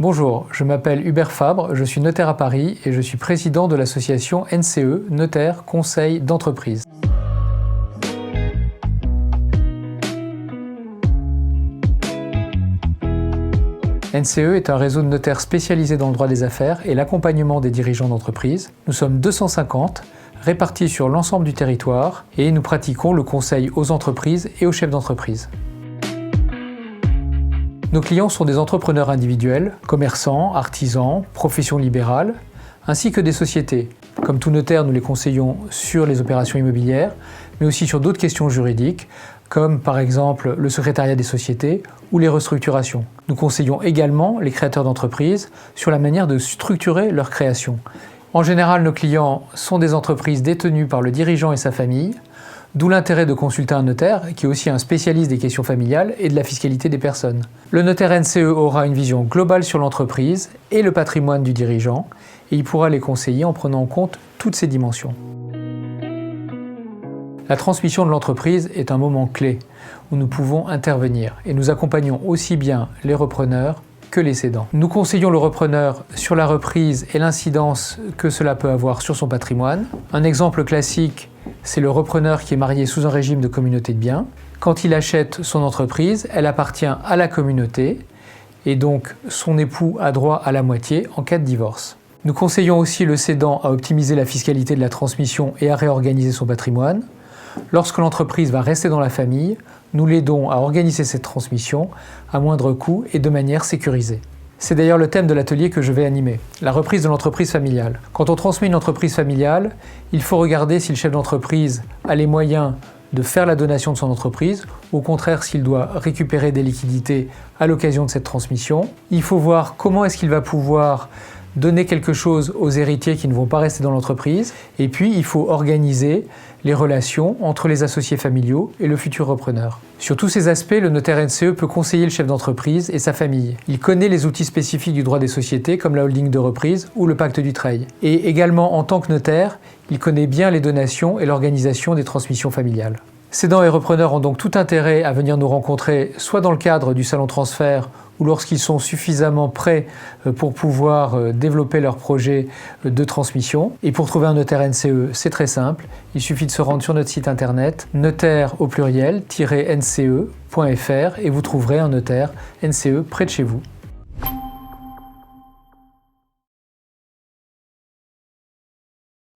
Bonjour, je m'appelle Hubert Fabre, je suis notaire à Paris et je suis président de l'association NCE, Notaire Conseil d'entreprise. NCE est un réseau de notaires spécialisés dans le droit des affaires et l'accompagnement des dirigeants d'entreprise. Nous sommes 250, répartis sur l'ensemble du territoire et nous pratiquons le conseil aux entreprises et aux chefs d'entreprise. Nos clients sont des entrepreneurs individuels, commerçants, artisans, professions libérales, ainsi que des sociétés. Comme tout notaire, nous les conseillons sur les opérations immobilières, mais aussi sur d'autres questions juridiques, comme par exemple le secrétariat des sociétés ou les restructurations. Nous conseillons également les créateurs d'entreprises sur la manière de structurer leur création. En général, nos clients sont des entreprises détenues par le dirigeant et sa famille, d'où l'intérêt de consulter un notaire qui est aussi un spécialiste des questions familiales et de la fiscalité des personnes. Le notaire NCE aura une vision globale sur l'entreprise et le patrimoine du dirigeant et il pourra les conseiller en prenant en compte toutes ces dimensions. La transmission de l'entreprise est un moment clé où nous pouvons intervenir et nous accompagnons aussi bien les repreneurs que les cédants. Nous conseillons le repreneur sur la reprise et l'incidence que cela peut avoir sur son patrimoine. Un exemple classique, c'est le repreneur qui est marié sous un régime de communauté de biens. Quand il achète son entreprise, elle appartient à la communauté et donc son époux a droit à la moitié en cas de divorce. Nous conseillons aussi le cédant à optimiser la fiscalité de la transmission et à réorganiser son patrimoine. Lorsque l'entreprise va rester dans la famille, nous l'aidons à organiser cette transmission à moindre coût et de manière sécurisée. C'est d'ailleurs le thème de l'atelier que je vais animer, la reprise de l'entreprise familiale. Quand on transmet une entreprise familiale, il faut regarder si le chef d'entreprise a les moyens de faire la donation de son entreprise, au contraire s'il doit récupérer des liquidités à l'occasion de cette transmission. Il faut voir comment est-ce qu'il va pouvoir donner quelque chose aux héritiers qui ne vont pas rester dans l'entreprise. Et puis, il faut organiser les relations entre les associés familiaux et le futur repreneur. Sur tous ces aspects, le notaire NCE peut conseiller le chef d'entreprise et sa famille. Il connaît les outils spécifiques du droit des sociétés, comme la holding de reprise ou le pacte du trail. Et également, en tant que notaire, il connaît bien les donations et l'organisation des transmissions familiales. Cédants et repreneurs ont donc tout intérêt à venir nous rencontrer, soit dans le cadre du salon transfert, ou lorsqu'ils sont suffisamment prêts pour pouvoir développer leur projet de transmission. Et pour trouver un notaire NCE, c'est très simple. Il suffit de se rendre sur notre site internet notaire-nce.fr et vous trouverez un notaire NCE près de chez vous.